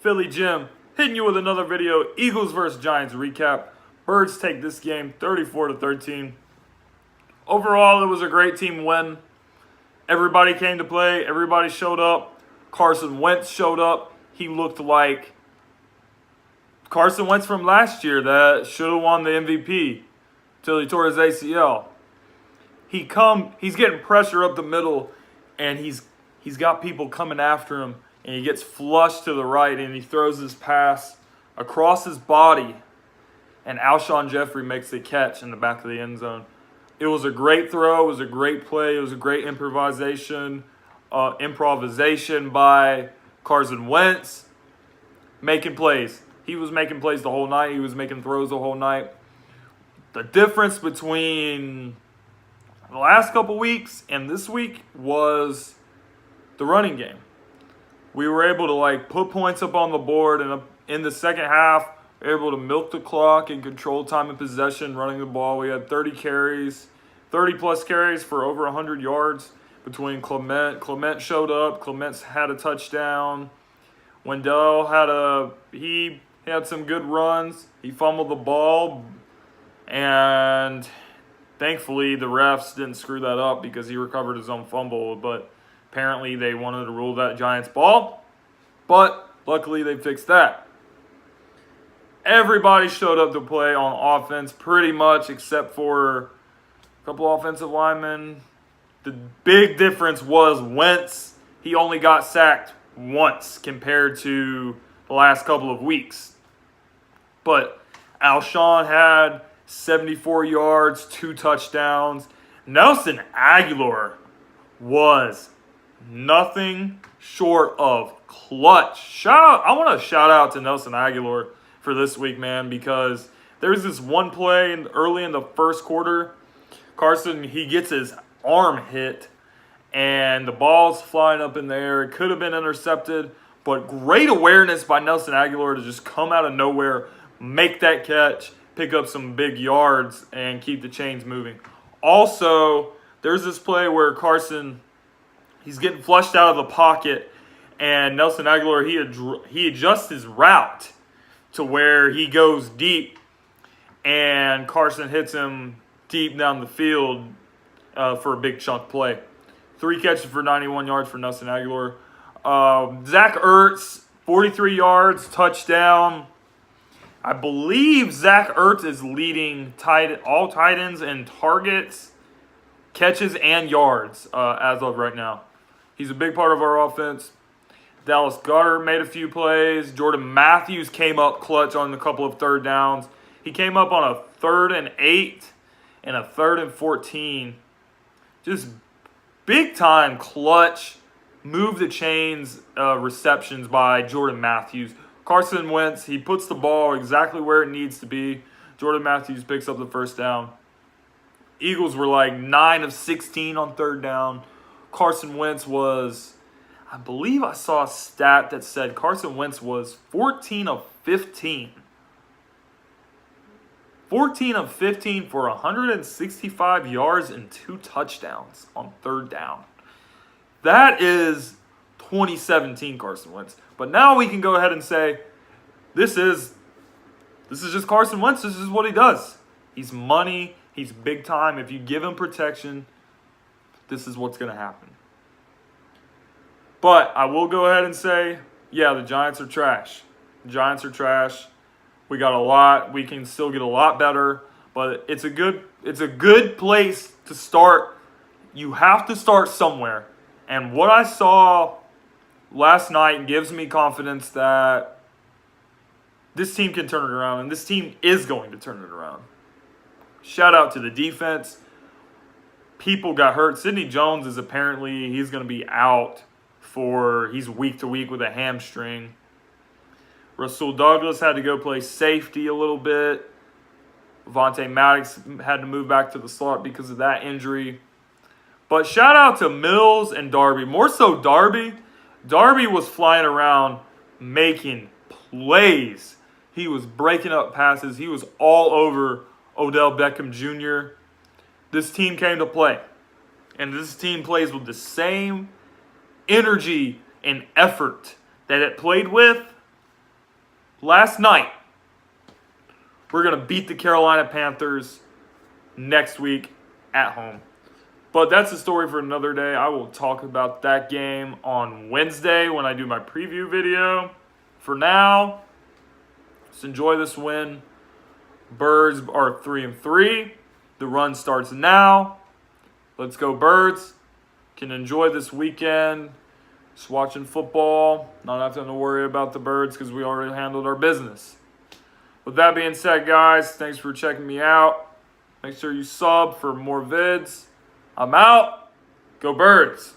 Philly Jim, hitting you with another video. Eagles vs. Giants recap. Birds take this game 34-13. Overall, it was a great team win. Everybody came to play. Everybody showed up. Carson Wentz showed up. He looked like Carson Wentz from last year that should have won the MVP till he tore his ACL. He's getting pressure up the middle, and he's got people coming after him, and he gets flushed to the right, and he throws his pass across his body, and Alshon Jeffrey makes the catch in the back of the end zone. It was a great throw. It was a great play. It was a great improvisation by Carson Wentz, making plays. He was making plays the whole night. He was making throws the whole night. The difference between the last couple weeks and this week was the running game. We were able to put points up on the board, and in the second half, we were able to milk the clock and control time of possession running the ball. We had 30 plus carries for over 100 yards between Clement. Clement showed up. Clement had a touchdown. Wendell had some good runs. He fumbled the ball, and thankfully the refs didn't screw that up because he recovered his own fumble, but apparently they wanted to rule that Giants ball, but luckily they fixed that. Everybody showed up to play on offense pretty much except for a couple offensive linemen. The big difference was Wentz. He only got sacked once compared to the last couple of weeks. But Alshon had 74 yards, 2 touchdowns. Nelson Agholor was nothing short of clutch. I want to shout out to Nelson Agholor for this week, man, because there's this one play early in the first quarter. Carson, he gets his arm hit, and the ball's flying up in the air. It could have been intercepted, but great awareness by Nelson Agholor to just come out of nowhere, make that catch, pick up some big yards, and keep the chains moving. Also, there's this play where Carson, he's getting flushed out of the pocket, and Nelson Agholor, he adjusts his route to where he goes deep, and Carson hits him deep down the field for a big chunk play. 3 catches for 91 yards for Nelson Agholor. Zach Ertz, 43 yards, touchdown. I believe Zach Ertz is leading all tight ends in targets, catches, and yards as of right now. He's a big part of our offense. Dallas Goedert made a few plays. Jordan Matthews came up clutch on a couple of third downs. He came up on a 3rd and 8 and a 3rd and 14. Just big time clutch, move the chains receptions by Jordan Matthews. Carson Wentz, he puts the ball exactly where it needs to be. Jordan Matthews picks up the first down. Eagles were 9 of 16 on third down. Carson Wentz was, I believe I saw a stat that said Carson Wentz was 14 of 15. 14 of 15 for 165 yards and 2 touchdowns on third down. That is 2017 Carson Wentz. But now we can go ahead and say, this is just Carson Wentz. This is what he does. He's money. He's big time. If you give him protection, this is what's going to happen. But I will go ahead and say, yeah, the Giants are trash. The Giants are trash. We got a lot. We can still get a lot better. But it's a good place to start. You have to start somewhere. And what I saw last night gives me confidence that this team can turn it around, and this team is going to turn it around. Shout out to the defense. People got hurt. Sidney Jones is apparently, he's going to be out he's week to week with a hamstring. Rasul Douglas had to go play safety a little bit. Vontae Maddox had to move back to the slot because of that injury. But shout out to Mills and Darby. More so Darby. Darby was flying around making plays. He was breaking up passes. He was all over Odell Beckham Jr. This team came to play. And this team plays with the same energy and effort that it played with last night. We're going to beat the Carolina Panthers next week at home. But that's a story for another day. I will talk about that game on Wednesday when I do my preview video. For now, let's enjoy this win. Birds are 3-3. The run starts now. Let's go, Birds. Can enjoy this weekend. Just watching football. Not having to worry about the Birds because we already handled our business. With that being said, guys, thanks for checking me out. Make sure you sub for more vids. I'm out. Go Birds.